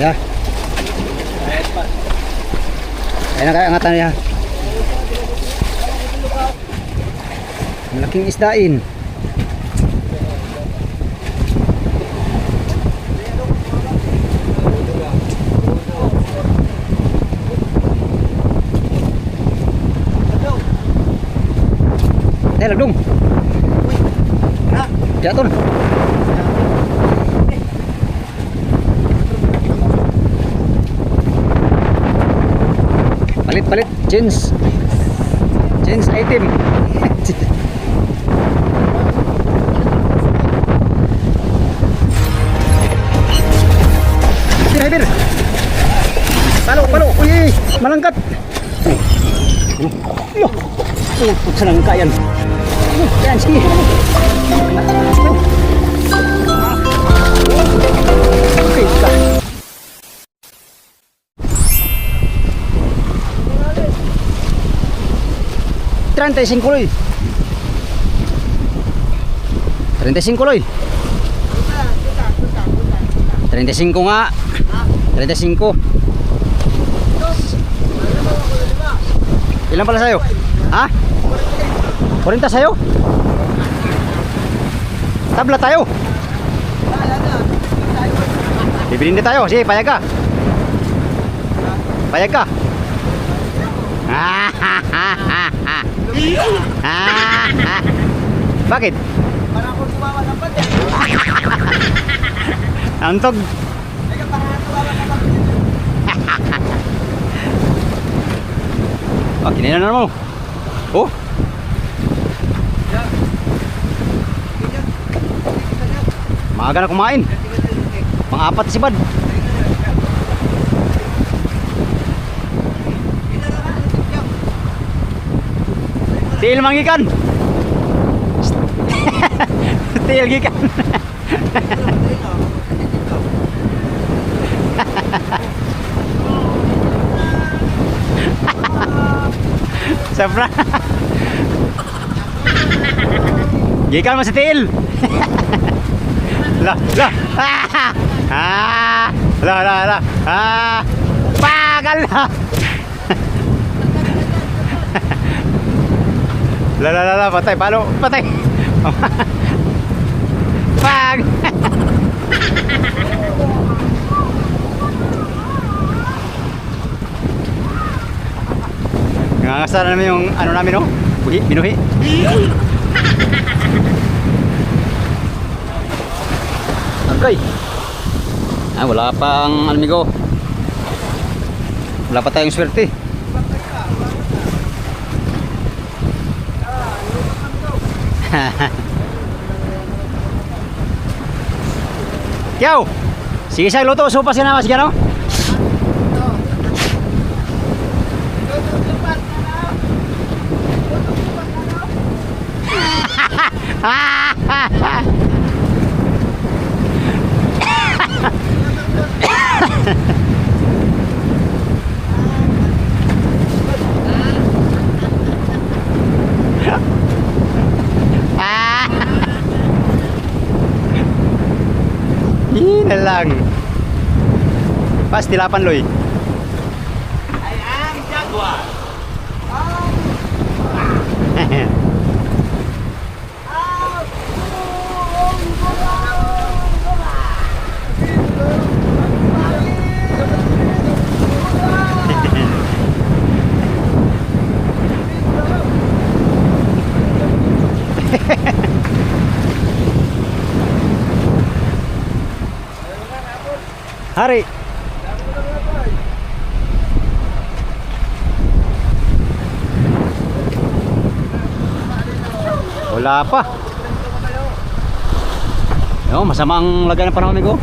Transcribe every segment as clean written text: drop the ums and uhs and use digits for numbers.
Ayan. Ayan na kaya angatan niya. Malaking isdain. Lagdung. Jatuh. Palit jeans item. Hadir. Palo. Uy, malangkat. Loh. Selangka yan. Yan, sige. Okay, ka. Trenta y cinco loy. 35 loy. 35 nga. 35. Ilan pala sa'yo? Ha? 40 sa'yo? Tabla tayo. Bibilin din tayo. Sige, payag ka. Payag ka. Bakit? Para ako tumawa ng pati. Antog. Oh, kinainan na mo. Oh. Maaga na kumain. Pang-apat si Bad. Tiil manggikan. Tiil gikan. Sabra. Gikan mo sa tiil. Lah. Pagal na. Patay, palo, patay. Pag. Nangangasara namin yung ano namin, no? Binuhi. Okay. Wala pang amigo. Wala pa tayong swerte. Kiyaw! Sige siya luto, supas ka naman, sige no? Lang. Pas tilapan loy. I am Jaguar. Hari. Wala pa. Yo, masama ang lagay ng panahon ko.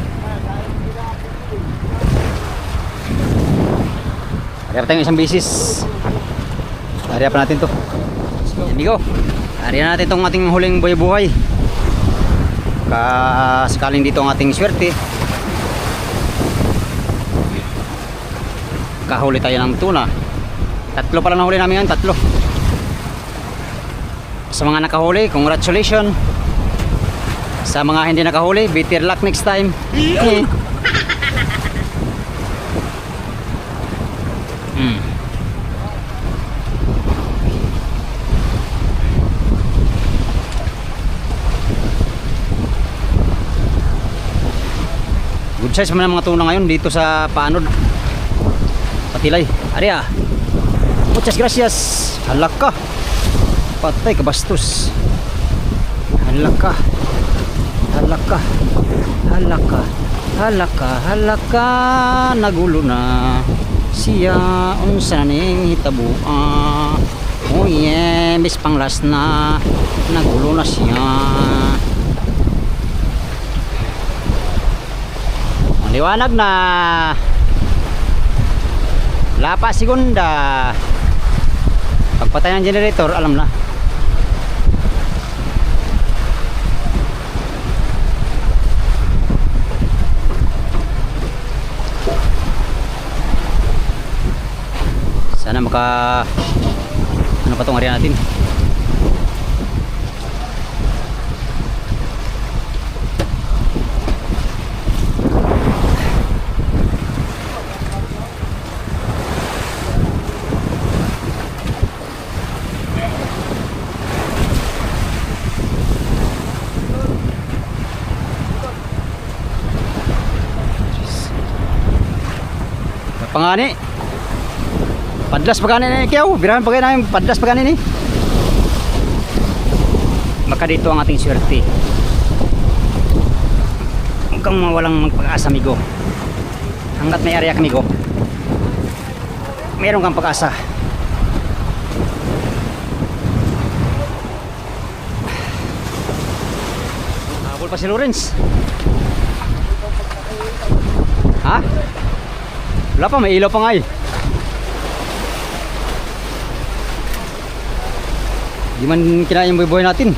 Hari tayong isang bisis. Hari pa natin to. Amigo. Hari natin tong ating huling buhay-buhay. Sakaling dito ang ating swerte. Kahuli tayo ng tuna. Tatlo pala nahuli namin yan, tatlo. Sa mga nakahuli, congratulations. Sa mga hindi nakahuli, better luck next time. Good size man ang mga tuna ngayon dito sa Paanod. Patilay. Ari ah. Muchas gracias. Halak ka. Patay ka bastos. Halak ka. Halak ka. Halak ka. Halak ka. Halak ka. Nagulo na siya unsa ning hitabo. Oh yeah, bis panglas na. Nagulo na siya. Liwanag na. Lapa segunda. Pagpatay ng generator, alam na. Sana maka ano pa tong area natin. Pangani. Padlas pagani ni Kiyaw. Birahan pagani namin padlas pagani ni. Maka dito ang ating swerte. Huwag kang mawalang magpag-asa, amigo. Hanggat may area amigo, meron kang pag-asa. Habol pa si Lawrence. Ha? Wala pa, may ilaw pa nga eh. Di man kinain yung buhay natin.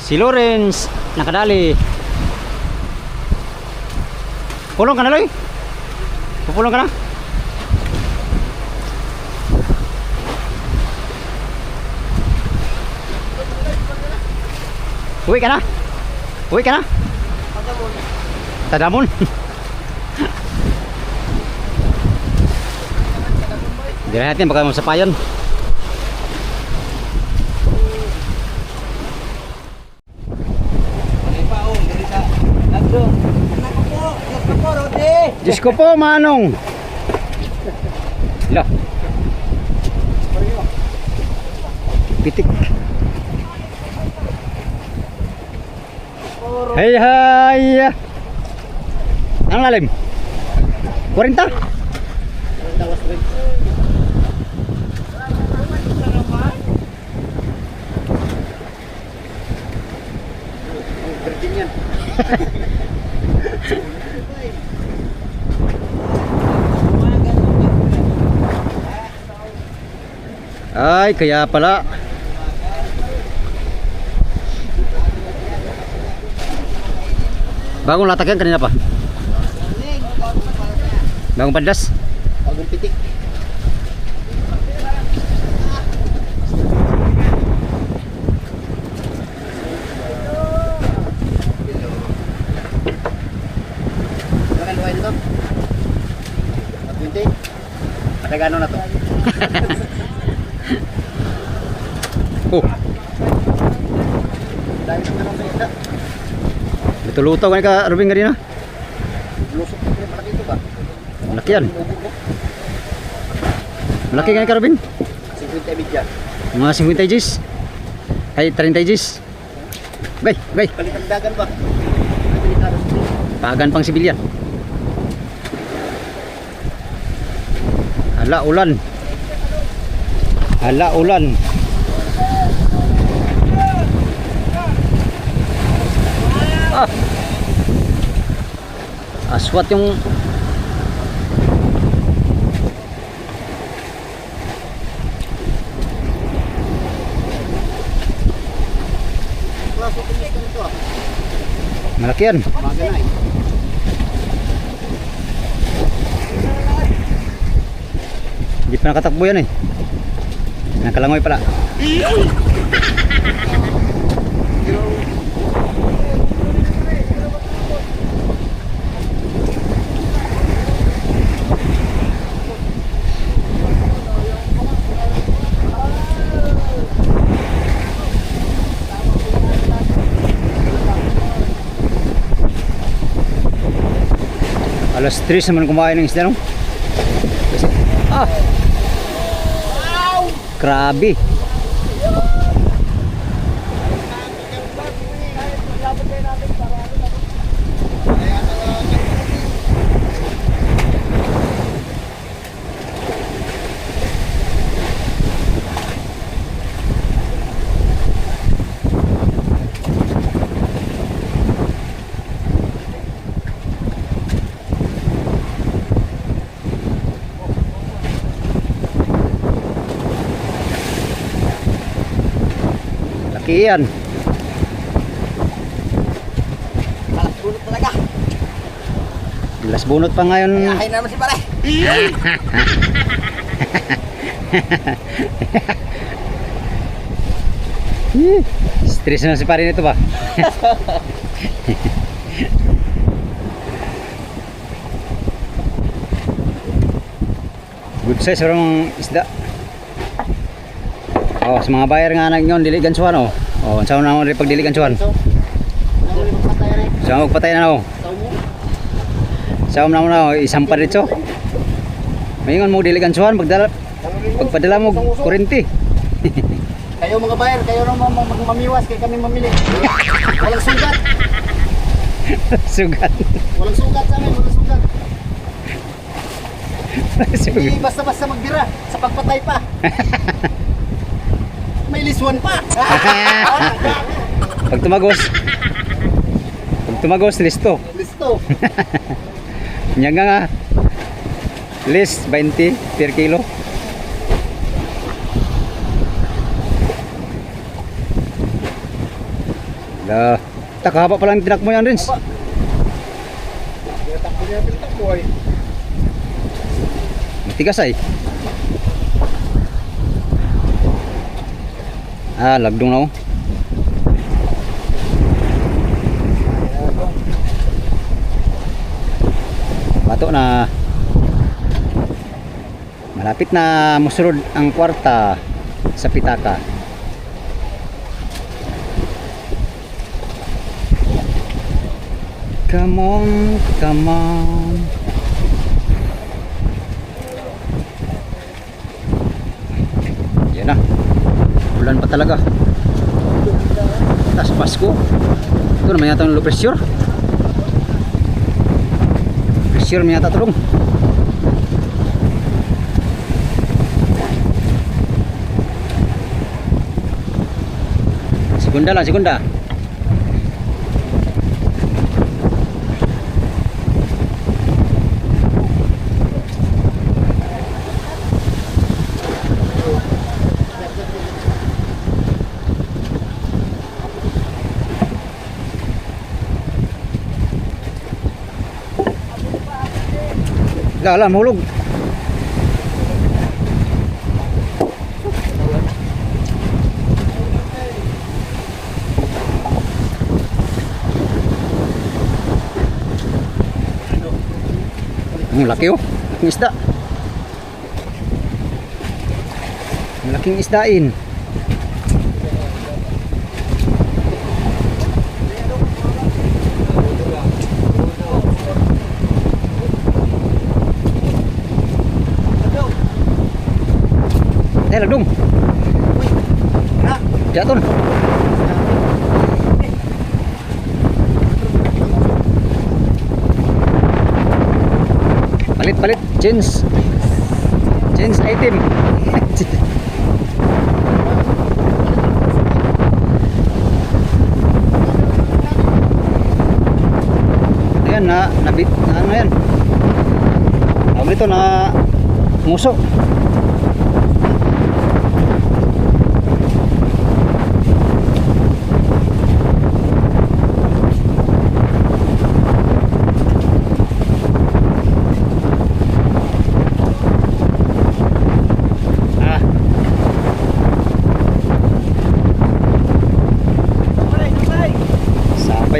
Si Lawrence nakadali. Pulong ka na, Loy? Pupulong ka na? Uwi ka na? Uwi ka na? Tadamon. Hindi natin baka masapayan. Diyos ko po, Manong. Hala. Pitik. Hey, hay. Ang lalim? 40? Ay, kaya pala. Bagong latak yan kanina pa. Bagong pandas. Bagong pitik. Bakal luay dito? At 20? Ada gano'n na to? Oh. Dahil sa ganun sa isda. Lutulutaw ka Rubing kanina. Lusok na pala malaki ito ba? Malaki yan. Malaki nga ka Rubing. 50 medyan. Mga 50 Gs. Ay 30 Gs. Bay, bay. Balikan dagan ba? Delikado sa ito. Pagan pang sibilyan. Hala ulan. Hala ulan. Ah. Aswat yung Klase pitik ka nito ah. malaki yan. Maganay. Hindi pa nakatakbo yan eh. Nakalangoy pala. Alas 3 naman kumain ng isda, no? Kasi, grabe. Laki yan. Malas bunot talaga. Bilas bunot pa ngayon. Ayahin naman si pare. Stress na si pare nito ba? Good size orang isda. Oh, sa mga buyer nga nagnon dili gansuhan oh. Oh, unsa na mo pag dili gansuhan? So, wala mo magpatay rin. Sa magpatay na oh. Tao mo. Sa na mo na isampar dito. Mayingon mo dili gansuhan pagpadala mo kurente. Kayo mga buyer, kayo naman mamiwas kay kami mamili. Walang sugat. Sugat. Walang sugat sa amin, walang sugat. Hindi Sugat. basta-basta magdira sa pagpatay pa. May liswan pa. Pag tumagos listo. Listo. Nya nga list 20 per kilo. Lah, tak haba pa lang tinak mo yan, Rins. Takbo niya, takbo ay. Matigas ay. Ah, lagdong na oh. Bato na. Malapit na musulod ang kwarta sa pitaka. Come on, come on. Yan na. Ulan pa talaga. Tas Pasko. Ito naman yata yung low pressure. Pressure may yata tulong. Segunda lang, segunda. Dalam hulog. Ang laki oh, laking isda. Ang laking isdain. Lagdong. Jatuh. Palit change item. Ayan na nabit na ano yan. Tawag ito na nguso.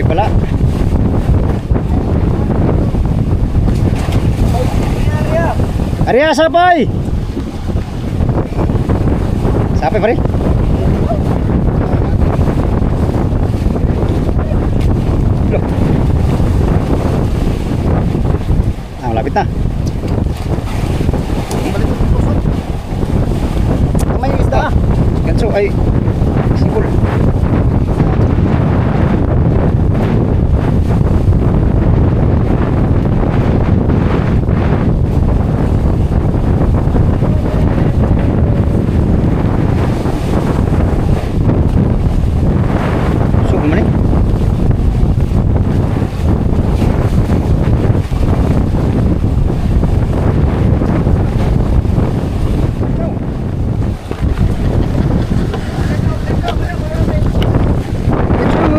pala. Arya, sapay! Sapay pare? Loh. Ah, malapit na. May isda. Ganso ay sipol. So, kumani.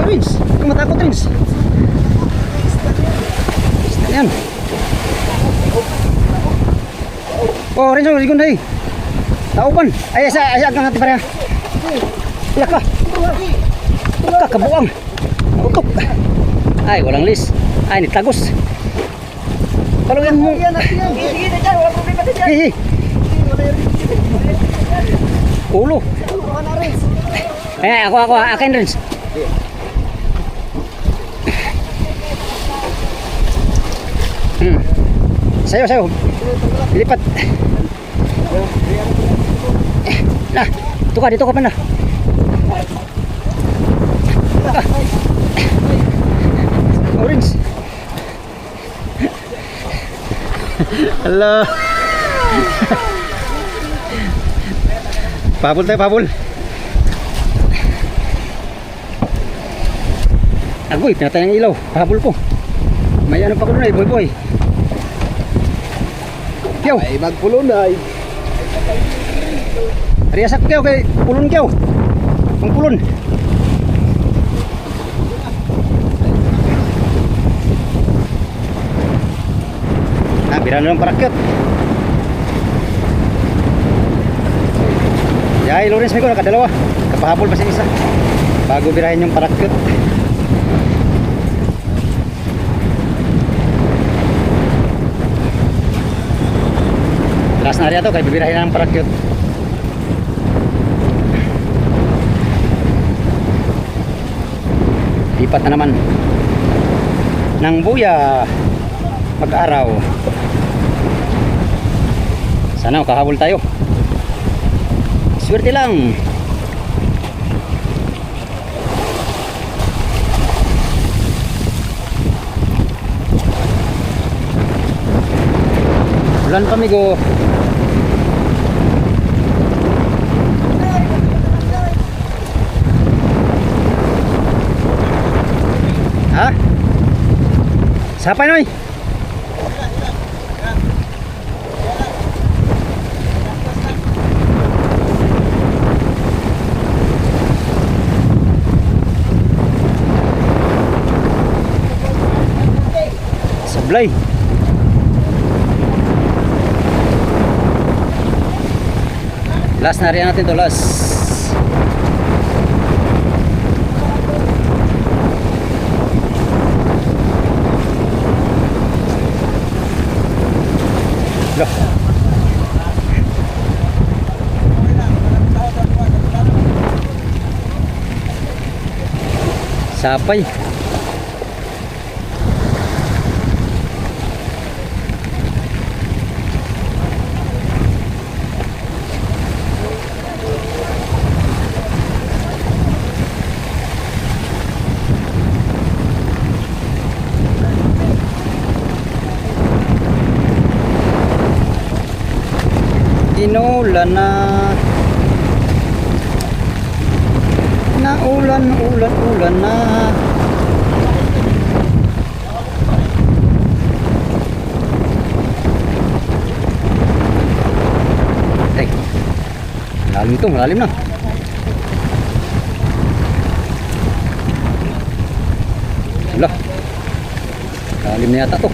Rins, kung matakot Rins. Yan. Oh, Rins, oh, sigun day. Taupan. Ay, asa agang hati pareha. Iyak ka. Kabuang. Utok. Ay, walang lis. Ay, nitagos. Kalau yan mo. Sige na dyan, wala problema na dyan. Hihi. Ulo. Eh, ako, akin Rins. Sayo. Lipat. Nah, dito ka pa na. Orange. Hello. Pabul tayo, pabul. Agoy, pinatay ng ilaw. Pabul ko. May ano pa ko doon boy. Kyaw. Ay, magpulon ay. Riasak kyaw kay pulon kyaw. Ang pulon. Nah, bira na lang parakyat. Yay, Lawrence may ko nakadalawa. Kapahabol pa siya isa. Bago birahin yung parakyat. Last na area to kay bibirahin ng parakyat. Lipat na naman ng buya pag-araw. Sana makahabol tayo. Swerte lang. Ulan pa migo. Ha? Sapay noy. Sablay. Last na rin natin to, last. Loh. Sapay. Inulan na. Ulan na. Eh, malalim na. Wala. Malalim na yata to.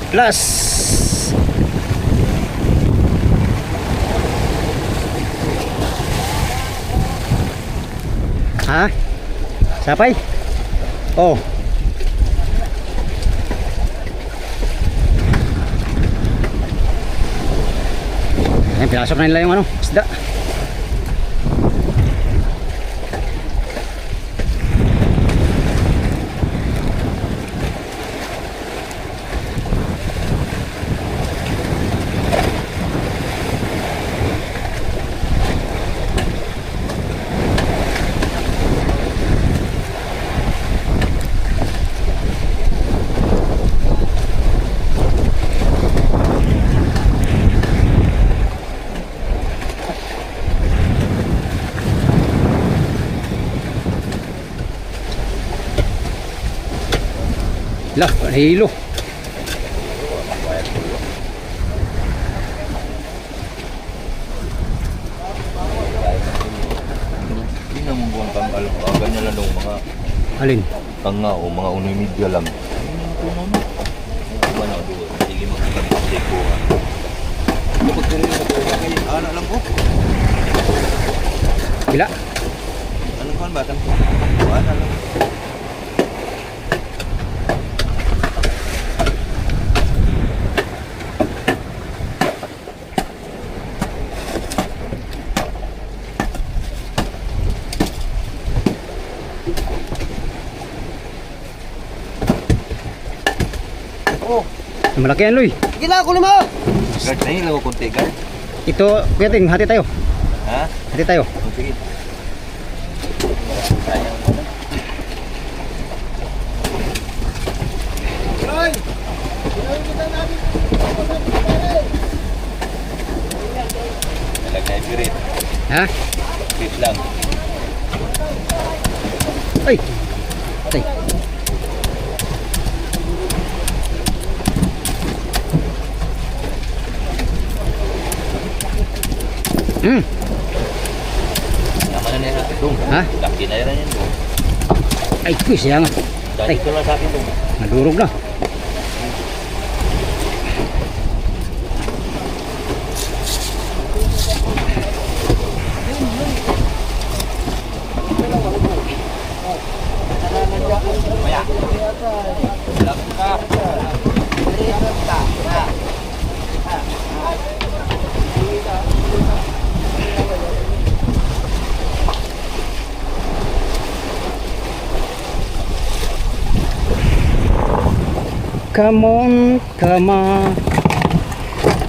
Last Ha? Sapay? Oh. Ayan, pinasok na nila yung ano, isda. Lah, hilo. Hindi na mong buwan kang alam. Ganyan lang ng mga Alin? tanga o mga unoy media lang. Ano doon? Sige magkakabit ko ha. Kapag ganyan na doon, anak lang ko. Bila? Ano kan ba? Anak lang. Oh, Malaki yan, Loy. sige na, kunin mo. Guard na yun lang ako konti guard. Ito, kuya Ting, hati tayo. Ha? Hati tayo. O, sige. Sayang mo na. Roy! Ginawin kita namin. Nalagay pirit. Ha? Pirit lang. Ay! Tay. Hmm. Naman na nila dong. Ha? Laki na yan yan dong. Ay, kuy, siya nga. Dahil ito lang sa akin dong. Nadurog na. Maya. Lang ka. Come on, come on.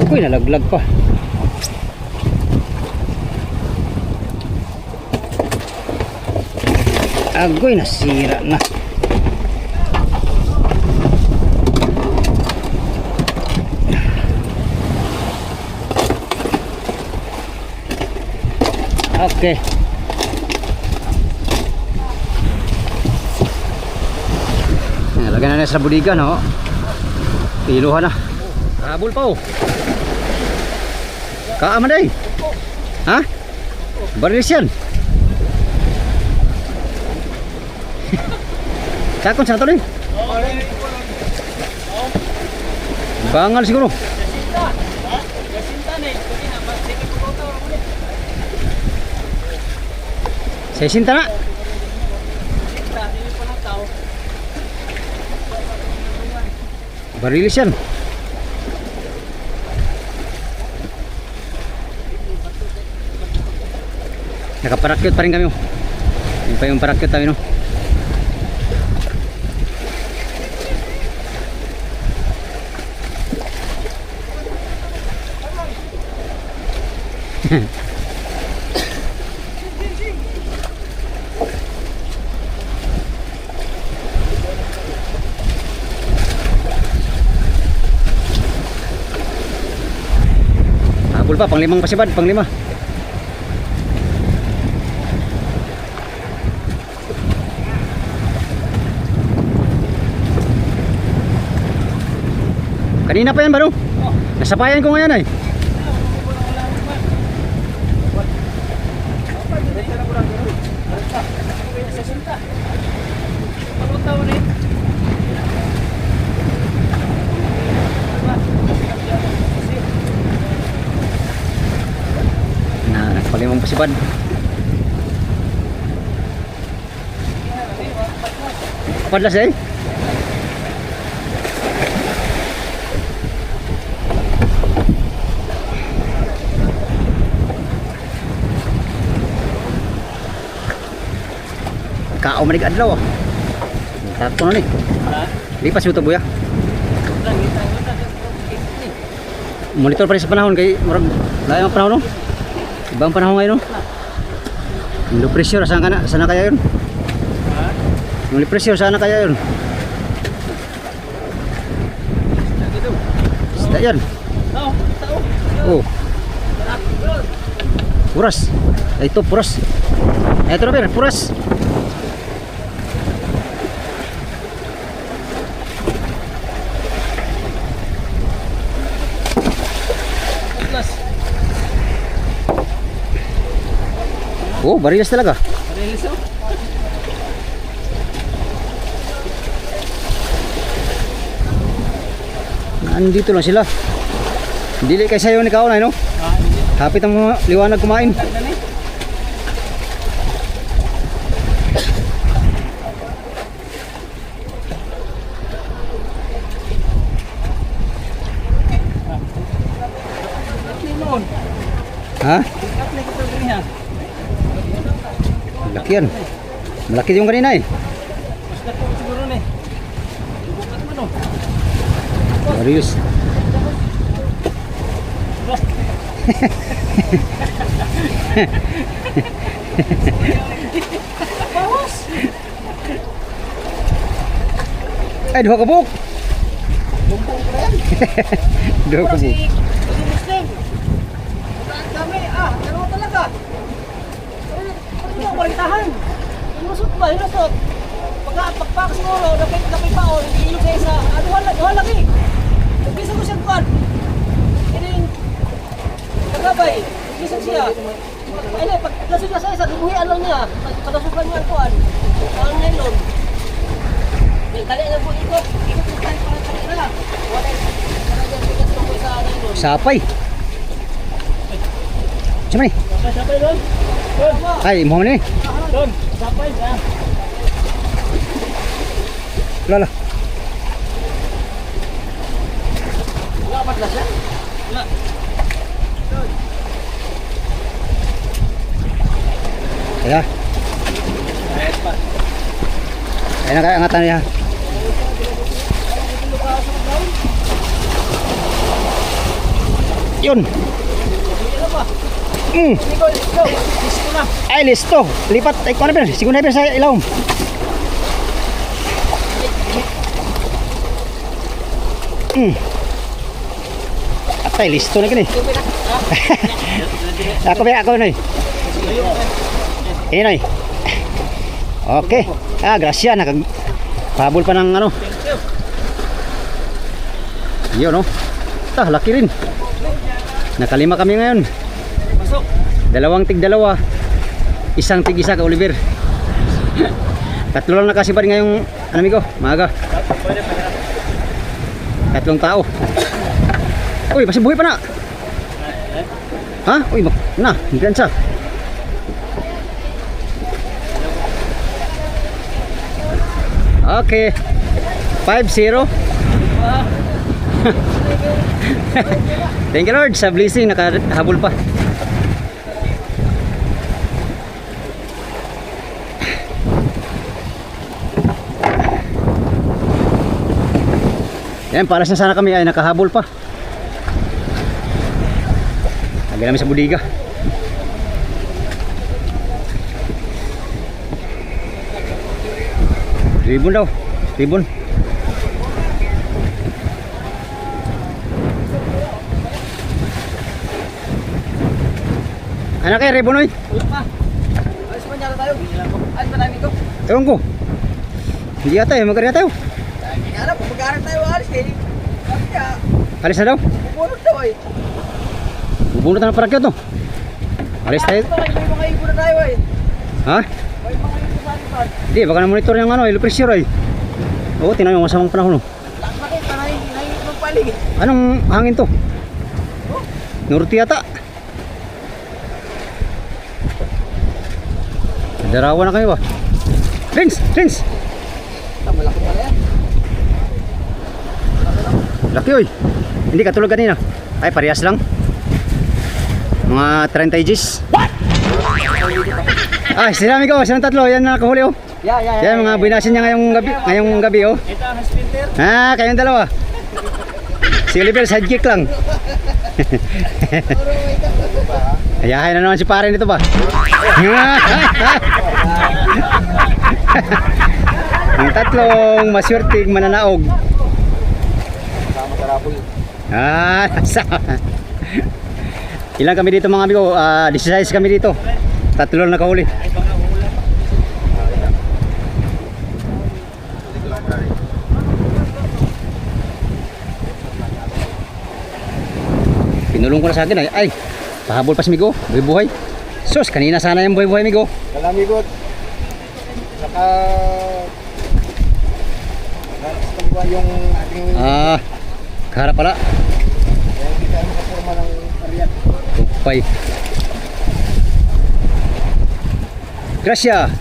Ako'y nalaglag pa. Agoy nasira na. Okay. Lagyan na sa budigan, no? Piluhan na. Habol pa, oh. Kaaman day. Ha? Barilis yan. Sakon sa tuloy. Bangal siguro. Sesinta na. Barilis yan. Nakaparakyot pa rin kami, oh. Yun pa yung parakyot kami, no? Habol pa, panglimang pasibad, panglima. Kanina pa yan, Baro? Nasapayan ko ngayon, ay. Nah, nagpalimang pasibad. Padlas eh. Kao manig adlaw ah. Tato na ni. Lipas mo to buya. Monitor pa rin sa panahon kay murag layo ang panahon no. Ibang panahon ngayon no. Yung pressure saan ka na? Sana kaya yun? Yung pressure sana kaya yun? Sita yan. Oh. Puras. Ito puras. Ito na bir, puras. Oh, barilas talaga. Barilis oh. Nandito lang sila. Dili kay sayo ni kaunay no? Hapit ang mga liwanag kumain. Ha? Malaki yan. Malaki yung kanina eh. Marius. Ay, dua kabuk. Dua kabuk. Ano talaga? Ano ba tahan? Lusot ba? Lusot. Pagpak siguro, dapat paon, ilog sa isa. Ano wala lagi. Bisa ko siyang kuan. Kining kagabay. Bisa siya. Ay, pag lasod na sa isa, dubuhian lang niya. Kadasukan niya ang kuan. Ang nylon. Kali na po ikot. Ikot yung tayo para kali na. Wala yung bigas ko sa nylon. Sapay. Cuma ni. Sapay doon. Ay, mo ni. Doon. Sapay ya. Lala. Wala pa siya? Wala. Ya. Ay na kaya angatan niya. Yun. Ay listo. Lipat ay kuno ba? Siguro na sa ilawom. Atay listo na gini. Ako na. Inoy. Okay. Gracia nakagpabol pa ng ano. Yun no. Laki rin. Nakalima kami ngayon. Dalawang tig dalawa. Isang tig isa ka Oliver. Tatlo lang nakasipad ngayong amigo, maaga. Tatlong tao. Uy, masih buhay pa na. Ha? Uy, na, hinggan siya. Okay. 5-0. Thank you Lord sa blessing, nakahabol pa. Yan, paras na sana kami ay nakahabol pa. Lagi namin sa budiga. Ribon daw. Ribon. Ano kayo, ribon oy? Wala pa. Alis pa niya tayo. Alis pa namin ito. Ewan ko. Hindi ata eh, magkari tayo. Hindi nga alam, kung mag-aaral tayo alis kayo. Kaya, Alis na daw. bubunod daw eh. Bubunot na ng parakyo to. Alis tayo. May mga ibo na tayo eh. Ha? May mga ibo sa atin. Hindi, baka na-monitor yung ano, ilo pressure ay. Oo, tinaw yung masamang panahon. Lakmakit na nahihit ng palig. Anong hangin to? Norte yata. Darawa na kayo ba? Rins! Rins! malaki oy. Hindi katulad kanina. Ay, parehas lang. Mga 30 Gs. What? Ay, sila amigo, silang tatlo. Yan nakahuli oh. Yan mga binasin niya ngayong gabi oh. Ito ang splinter. Ah, kayong dalawa. Si Oliver, sidekick lang. Ayahay na naman si pare nito ba? Ang tatlong maswerteng mananaog. Sama sa rapoy. Ah, ilan kami dito mga amigo? 16 kami dito. Tatlo lang nakahuli. Pinulong ko na sa akin ay pahabol pa si Migo, buhay-buhay. Sus, kanina sana yung buhay-buhay Migo. Kalamigot. Naka... Nakasaliwa yung ating... Kaharap pala. Kaya hindi tayo makaporma ng ariat. Tupay. Gracia.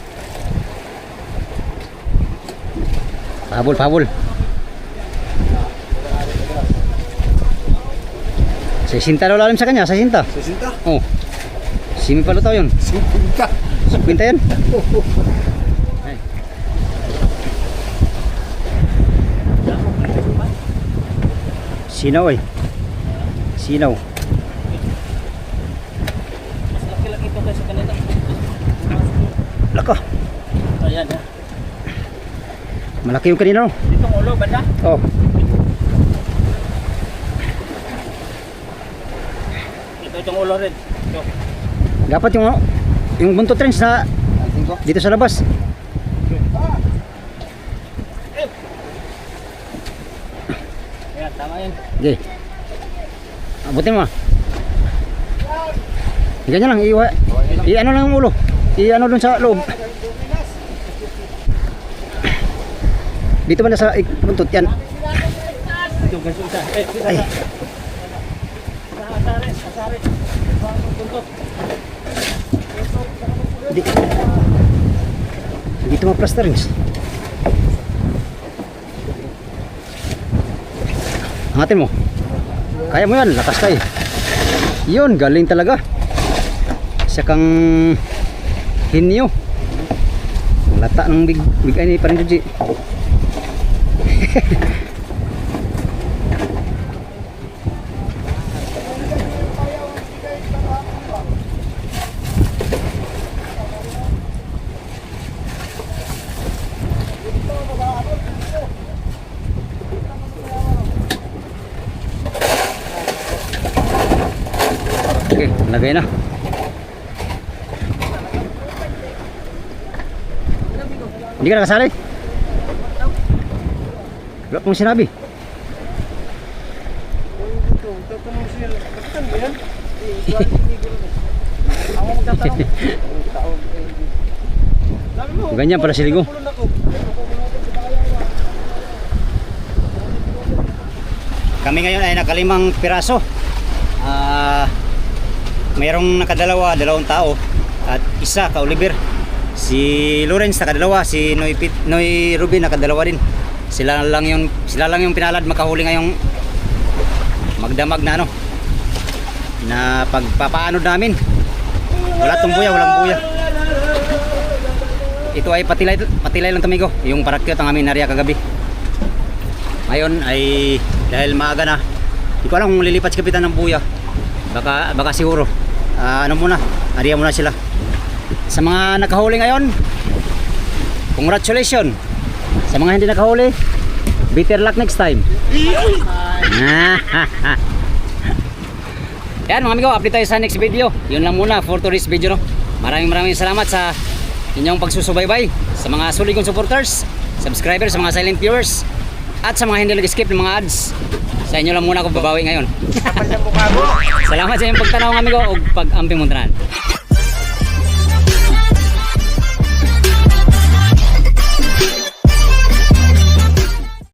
Pahabol. Sa sinta daw lalim sa kanya, sa sinta. Sasinta? Oh. Simi pala tao yun. Sasinta. 50 yan. Ay. Sinaw eh. Sinaw. Mas laki-laki ito kaysa kanila. Laka. Ayan ha. Malaki yung kanina no? Ditong ulo, banda. Oh. Itong ulo rin. Ito. Dapat yung buntot rin sa dito sa labas. Ayan, tama yun. Okay. Abutin mo. Ganyan lang, i-ano lang yung ulo. I-ano dun sa loob. Dito ba na sa buntot yan? Ito, ganso isa. Ay. Asarin. Buntot. Dito mga plasterings. Angatin mo. Kaya mo yan, lakas ka eh. Yun, galing talaga. Siya kang hinyo. Lata ng big ay ni parang Juji. Okay, lagay na. Hindi ka nakasali? Wala pong sinabi. Ganyan para siligo. Kami ngayon ay nakalimang piraso. Mayroong nakadalawa, dalawang tao at isa ka Oliver. Si Lawrence nakadalawa, si Noy Ruben nakadalawa din. Sila lang yung pinalad makahuli ngayong magdamag na na pagpapaanod namin. Wala tong buya, walang buya. Ito ay patilay lang tamigo, yung parakyot ang amin nariya kagabi. Ngayon ay dahil maaga na, hindi ko alam kung lilipat si kapitan ng buya. Baka siguro ariya muna sila. Sa mga nakahuli ngayon, congratulations. Sa mga hindi nakahuli, better luck next time. Yan mga amigo, update tayo sa next video. Yun lang muna for today's video. Maraming salamat sa inyong pagsusubaybay, sa mga sulit kong supporters, subscribers, sa mga silent viewers, at sa mga hindi nag-skip ng mga ads. Sa inyo lang muna ako babawi ngayon. Salamat sa inyong pagtanaw mga amigo o pag-amping muntanan.